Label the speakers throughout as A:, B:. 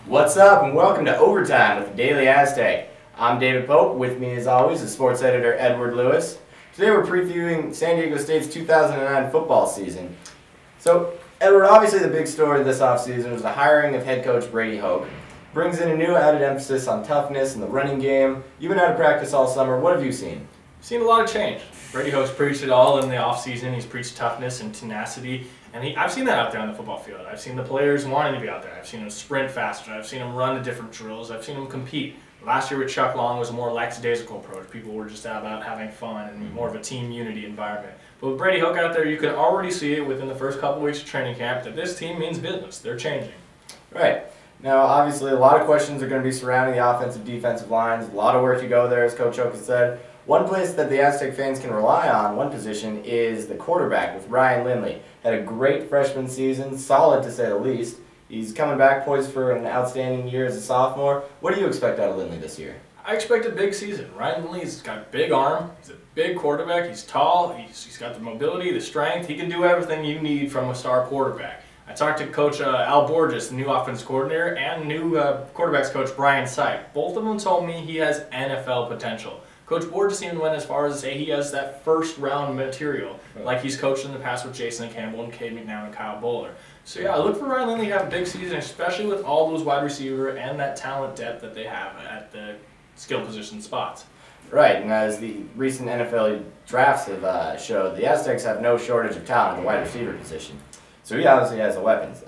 A: What's up, and welcome to Overtime with the Daily Aztec. I'm David Pope. With me as always is sports editor Edward Lewis. Today we're previewing San Diego State's 2009 football season. So, Edward, obviously the big story this offseason was the hiring of head coach Brady Hoke. Brings in a new added emphasis on toughness in the running game. You've been out of practice all summer. What have you seen?
B: I've seen a lot of change. Brady Hoke's preached it all in the offseason. He's preached toughness and tenacity. And I've seen that out there on the football field. I've seen the players wanting to be out there. I've seen them sprint faster. I've seen them run to different drills. I've seen them compete. Last year with Chuck Long was a more lackadaisical approach. People were just out about having fun and more of a team unity environment. But with Brady Hoke out there, you can already see it within the first couple weeks of training camp that this team means business. They're changing.
A: Right. Now, obviously, a lot of questions are going to be surrounding the offensive-defensive lines. A lot of work to go there, as Coach Hoke has said. One place that the Aztec fans can rely on, one position, is the quarterback with Ryan Lindley. Had a great freshman season, solid to say the least. He's coming back poised for an outstanding year as a sophomore. What do you expect out of Lindley this year?
B: I expect a big season. Ryan Lindley's got a big arm. He's a big quarterback. He's tall. He's got the mobility, the strength. He can do everything you need from a star quarterback. I talked to Coach Al Borges, the new offense coordinator, and new quarterbacks coach Brian Syke. Both of them told me he has NFL potential. Coach Borges even went as far as to say he has that first-round material, like he's coached in the past with Jason Campbell and Cade McNown and Kyle Bowler. So yeah, I look for Ryan Lindley to have a big season, especially with all those wide receiver and that talent depth that they have at the skill position spots.
A: Right, and as the recent NFL drafts have showed, the Aztecs have no shortage of talent at the wide receiver position. So he obviously has the weapons.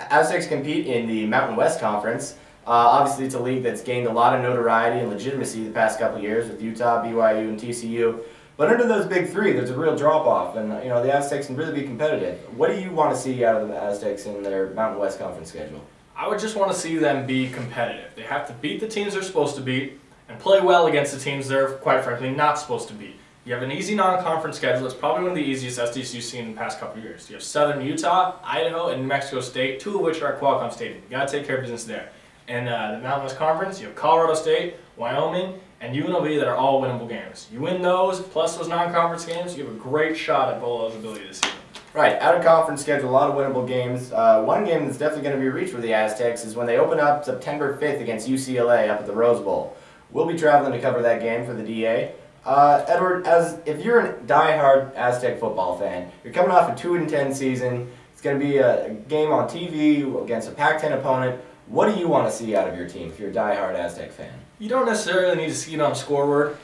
A: Aztecs compete in the Mountain West Conference. Obviously, it's a league that's gained a lot of notoriety and legitimacy the past couple of years with Utah, BYU, and TCU. But under those big three, there's a real drop-off, and the Aztecs can really be competitive. What do you want to see out of the Aztecs in their Mountain West Conference schedule?
B: I would just want to see them be competitive. They have to beat the teams they're supposed to beat and play well against the teams they're, quite frankly, not supposed to beat. You have an easy non-conference schedule. It's probably one of the easiest SDCU's seen in the past couple of years. You have Southern Utah, Idaho, and New Mexico State, two of which are at Qualcomm Stadium. You got to take care of business there. In the Mountain West Conference, you have Colorado State, Wyoming, and UNLV that are all winnable games. You win those, plus those non-conference games, you have a great shot at bowl eligibility this season.
A: Right, out-of-conference schedule, a lot of winnable games. One game that's definitely going to be a reach for the Aztecs is when they open up September 5th against UCLA up at the Rose Bowl. We'll be traveling to cover that game for the DA. Edward, if you're a die-hard Aztec football fan, you're coming off a 2-10 season, it's going to be a game on TV against a Pac-10 opponent. What do you want to see out of your team if you're a die-hard Aztec fan?
B: You don't necessarily need to see it on scoreboard.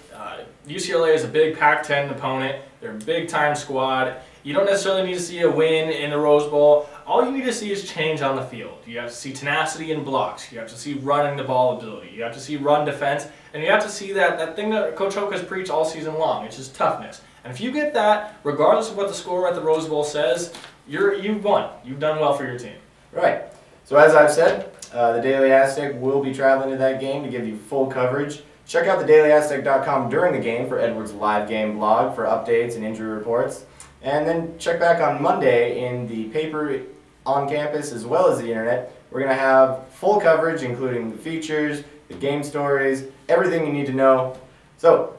B: UCLA is a big Pac-10 opponent. They're a big-time squad. You don't necessarily need to see a win in the Rose Bowl. All you need to see is change on the field. You have to see tenacity in blocks. You have to see running the ball ability. You have to see run defense. And you have to see that thing that Coach Hoke has preached all season long, which is toughness. And if you get that, regardless of what the score at the Rose Bowl says, you've won. You've done well for your team.
A: Right. So as I've said, the Daily Aztec will be traveling to that game to give you full coverage. Check out thedailyaztec.com during the game for Edward's live game blog for updates and injury reports. And then check back on Monday in the paper on campus as well as the internet. We're going to have full coverage including the features, the game stories, everything you need to know. So,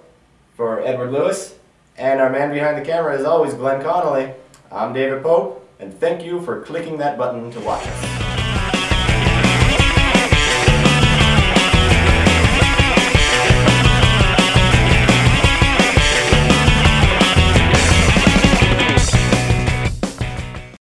A: for Edward Lewis and our man behind the camera as always, Glenn Connelly, I'm David Pope, and thank you for clicking that button to watch us.